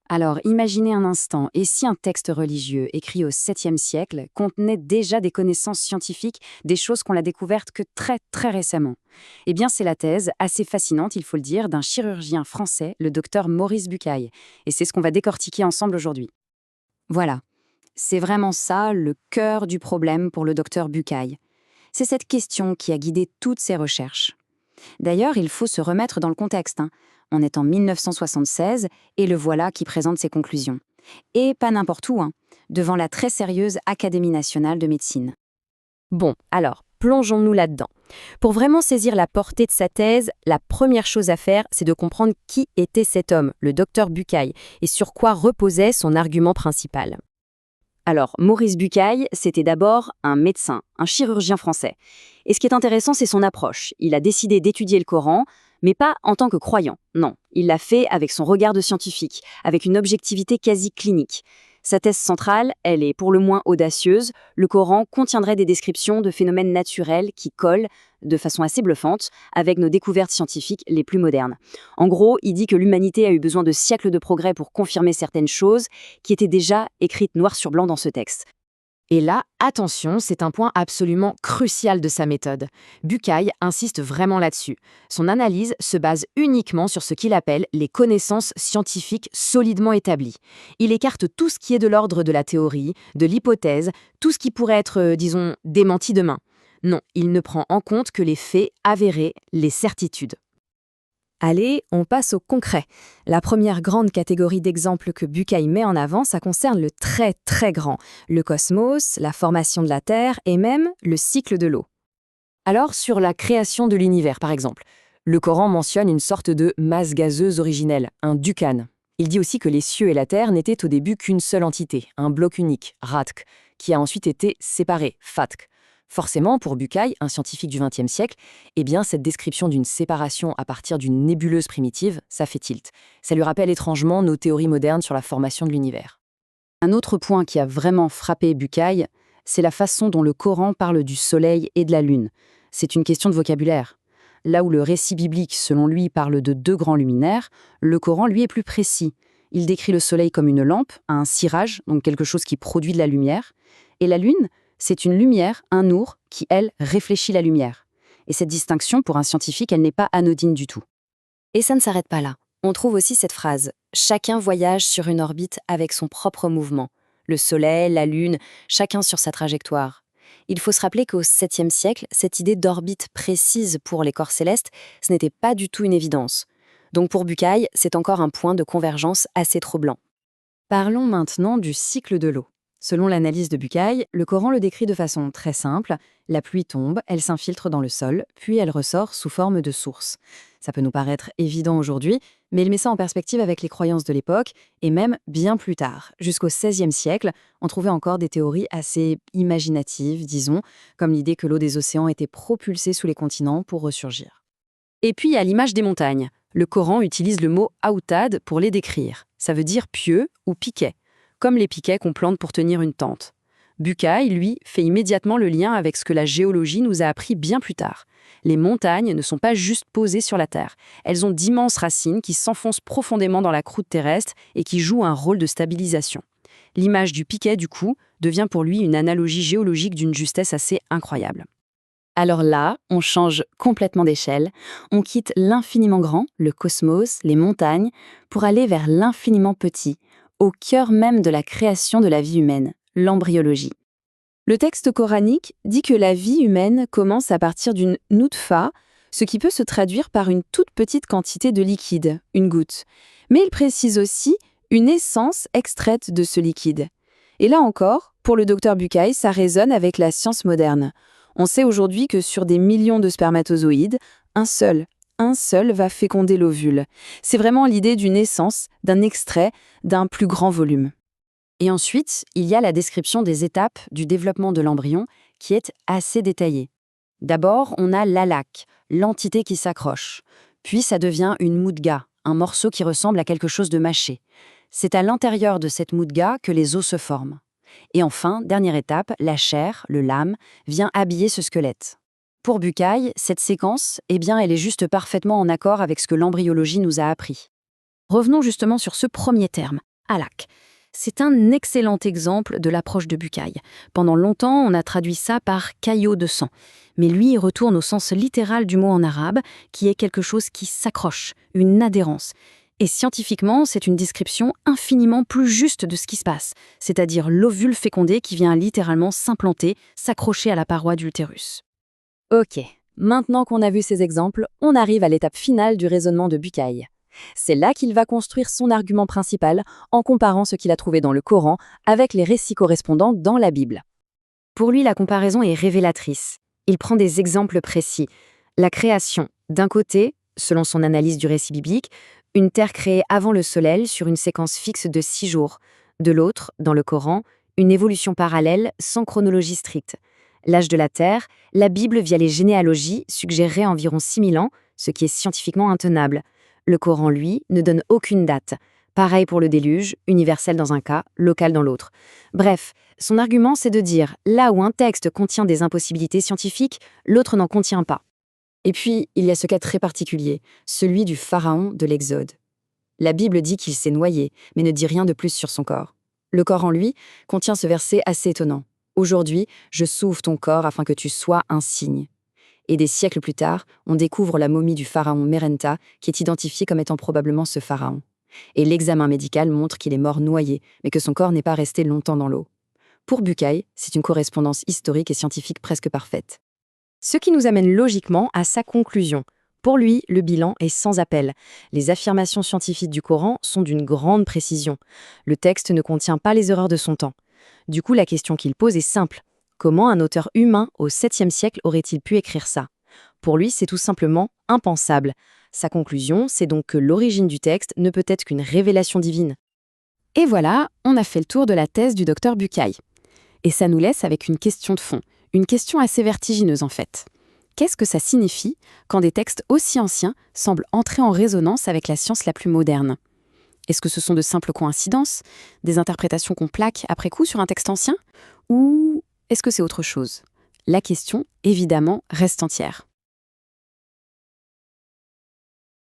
Alors, imaginez un instant, et si un texte religieux écrit au 7e siècle contenait déjà des connaissances scientifiques, des choses qu'on n'a découvertes que très très récemment? Eh bien, c'est la thèse, assez fascinante, il faut le dire, d'un chirurgien français, le docteur Maurice Bucaille. Et c'est ce qu'on va décortiquer ensemble aujourd'hui. Voilà, c'est vraiment ça le cœur du problème pour le docteur Bucaille. C'est cette question qui a guidé toutes ses recherches. D'ailleurs, il faut se remettre dans le contexte, hein. On est en 1976 et le voilà qui présente ses conclusions. Et pas n'importe où, hein, devant la très sérieuse Académie nationale de médecine. Bon, alors, plongeons-nous là-dedans. Pour vraiment saisir la portée de sa thèse, la première chose à faire, c'est de comprendre qui était cet homme, le docteur Bucaille, et sur quoi reposait son argument principal. Alors, Maurice Bucaille, c'était d'abord un médecin, un chirurgien français. Et ce qui est intéressant, c'est son approche. Il a décidé d'étudier le Coran, mais pas en tant que croyant. Non, il l'a fait avec son regard de scientifique, avec une objectivité quasi clinique. Sa thèse centrale, elle est pour le moins audacieuse. Le Coran contiendrait des descriptions de phénomènes naturels qui collent, de façon assez bluffante, avec nos découvertes scientifiques les plus modernes. En gros, il dit que l'humanité a eu besoin de siècles de progrès pour confirmer certaines choses qui étaient déjà écrites noir sur blanc dans ce texte. Et là, attention, c'est un point absolument crucial de sa méthode. Bucaille insiste vraiment là-dessus. Son analyse se base uniquement sur ce qu'il appelle les connaissances scientifiques solidement établies. Il écarte tout ce qui est de l'ordre de la théorie, de l'hypothèse, tout ce qui pourrait être, disons, démenti demain. Non, il ne prend en compte que les faits avérés, les certitudes. Allez, on passe au concret. La première grande catégorie d'exemples que Bucaille met en avant, ça concerne le très très grand, le cosmos, la formation de la Terre et même le cycle de l'eau. Alors, sur la création de l'univers, par exemple, le Coran mentionne une sorte de masse gazeuse originelle, un dukkhan. Il dit aussi que les cieux et la Terre n'étaient au début qu'une seule entité, un bloc unique, Ratk, qui a ensuite été séparé, Fatk. Forcément, pour Bucaille, un scientifique du XXe siècle, eh bien, cette description d'une séparation à partir d'une nébuleuse primitive, ça fait tilt. Ça lui rappelle étrangement nos théories modernes sur la formation de l'univers. Un autre point qui a vraiment frappé Bucaille, c'est la façon dont le Coran parle du soleil et de la lune. C'est une question de vocabulaire. Là où le récit biblique, selon lui, parle de deux grands luminaires, le Coran, lui, est plus précis. Il décrit le soleil comme une lampe, un cirage, donc quelque chose qui produit de la lumière, et la lune, c'est une lumière, un nour, qui, elle, réfléchit la lumière. Et cette distinction, pour un scientifique, elle n'est pas anodine du tout. Et ça ne s'arrête pas là. On trouve aussi cette phrase « Chacun voyage sur une orbite avec son propre mouvement. Le soleil, la lune, chacun sur sa trajectoire. » Il faut se rappeler qu'au 7e siècle, cette idée d'orbite précise pour les corps célestes, ce n'était pas du tout une évidence. Donc pour Bucaille, c'est encore un point de convergence assez troublant. Parlons maintenant du cycle de l'eau. Selon l'analyse de Bucaille, le Coran le décrit de façon très simple. La pluie tombe, elle s'infiltre dans le sol, puis elle ressort sous forme de source. Ça peut nous paraître évident aujourd'hui, mais il met ça en perspective avec les croyances de l'époque, et même bien plus tard. Jusqu'au XVIe siècle, on trouvait encore des théories assez imaginatives, disons, comme l'idée que l'eau des océans était propulsée sous les continents pour ressurgir. Et puis, à l'image des montagnes, le Coran utilise le mot aoutad pour les décrire. Ça veut dire pieu ou piquet, comme les piquets qu'on plante pour tenir une tente. Bucaille, lui, fait immédiatement le lien avec ce que la géologie nous a appris bien plus tard. Les montagnes ne sont pas juste posées sur la Terre. Elles ont d'immenses racines qui s'enfoncent profondément dans la croûte terrestre et qui jouent un rôle de stabilisation. L'image du piquet, du coup, devient pour lui une analogie géologique d'une justesse assez incroyable. Alors là, on change complètement d'échelle. On quitte l'infiniment grand, le cosmos, les montagnes, pour aller vers l'infiniment petit, au cœur même de la création de la vie humaine, l'embryologie. Le texte coranique dit que la vie humaine commence à partir d'une nutfa, ce qui peut se traduire par une toute petite quantité de liquide, une goutte. Mais il précise aussi une essence extraite de ce liquide. Et là encore, pour le docteur Bucaille, ça résonne avec la science moderne. On sait aujourd'hui que sur des millions de spermatozoïdes, un seul va féconder l'ovule. C'est vraiment l'idée d'une essence, d'un extrait, d'un plus grand volume. Et ensuite, il y a la description des étapes du développement de l'embryon qui est assez détaillée. D'abord, on a l'alaq, l'entité qui s'accroche. Puis ça devient une moudga, un morceau qui ressemble à quelque chose de mâché. C'est à l'intérieur de cette moudga que les os se forment. Et enfin, dernière étape, la chair, le lame, vient habiller ce squelette. Pour Bucaille, cette séquence, eh bien, elle est juste parfaitement en accord avec ce que l'embryologie nous a appris. Revenons justement sur ce premier terme, halak. C'est un excellent exemple de l'approche de Bucaille. Pendant longtemps, on a traduit ça par caillot de sang. Mais lui, il retourne au sens littéral du mot en arabe, qui est quelque chose qui s'accroche, une adhérence. Et scientifiquement, c'est une description infiniment plus juste de ce qui se passe, c'est-à-dire l'ovule fécondé qui vient littéralement s'implanter, s'accrocher à la paroi de l'utérus. Ok, maintenant qu'on a vu ces exemples, on arrive à l'étape finale du raisonnement de Bucaille. C'est là qu'il va construire son argument principal en comparant ce qu'il a trouvé dans le Coran avec les récits correspondants dans la Bible. Pour lui, la comparaison est révélatrice. Il prend des exemples précis. La création, d'un côté, selon son analyse du récit biblique, une terre créée avant le soleil sur une séquence fixe de 6 jours. De l'autre, dans le Coran, une évolution parallèle sans chronologie stricte. L'âge de la Terre, la Bible via les généalogies suggérerait environ 6000 ans, ce qui est scientifiquement intenable. Le Coran, lui, ne donne aucune date. Pareil pour le déluge, universel dans un cas, local dans l'autre. Bref, son argument, c'est de dire, là où un texte contient des impossibilités scientifiques, l'autre n'en contient pas. Et puis, il y a ce cas très particulier, celui du pharaon de l'Exode. La Bible dit qu'il s'est noyé, mais ne dit rien de plus sur son corps. Le Coran, lui, contient ce verset assez étonnant. « Aujourd'hui, je sauve ton corps afin que tu sois un signe. » Et des siècles plus tard, on découvre la momie du pharaon Merenta, qui est identifiée comme étant probablement ce pharaon. Et l'examen médical montre qu'il est mort noyé, mais que son corps n'est pas resté longtemps dans l'eau. Pour Bucaille, c'est une correspondance historique et scientifique presque parfaite. Ce qui nous amène logiquement à sa conclusion. Pour lui, le bilan est sans appel. Les affirmations scientifiques du Coran sont d'une grande précision. Le texte ne contient pas les erreurs de son temps. Du coup, la question qu'il pose est simple. Comment un auteur humain au 7e siècle aurait-il pu écrire ça? Pour lui, c'est tout simplement impensable. Sa conclusion, c'est donc que l'origine du texte ne peut être qu'une révélation divine. Et voilà, on a fait le tour de la thèse du docteur Bucaille. Et ça nous laisse avec une question de fond, une question assez vertigineuse en fait. Qu'est-ce que ça signifie quand des textes aussi anciens semblent entrer en résonance avec la science la plus moderne? Est-ce que ce sont de simples coïncidences, des interprétations qu'on plaque après coup sur un texte ancien? Ou est-ce que c'est autre chose? La question, évidemment, reste entière.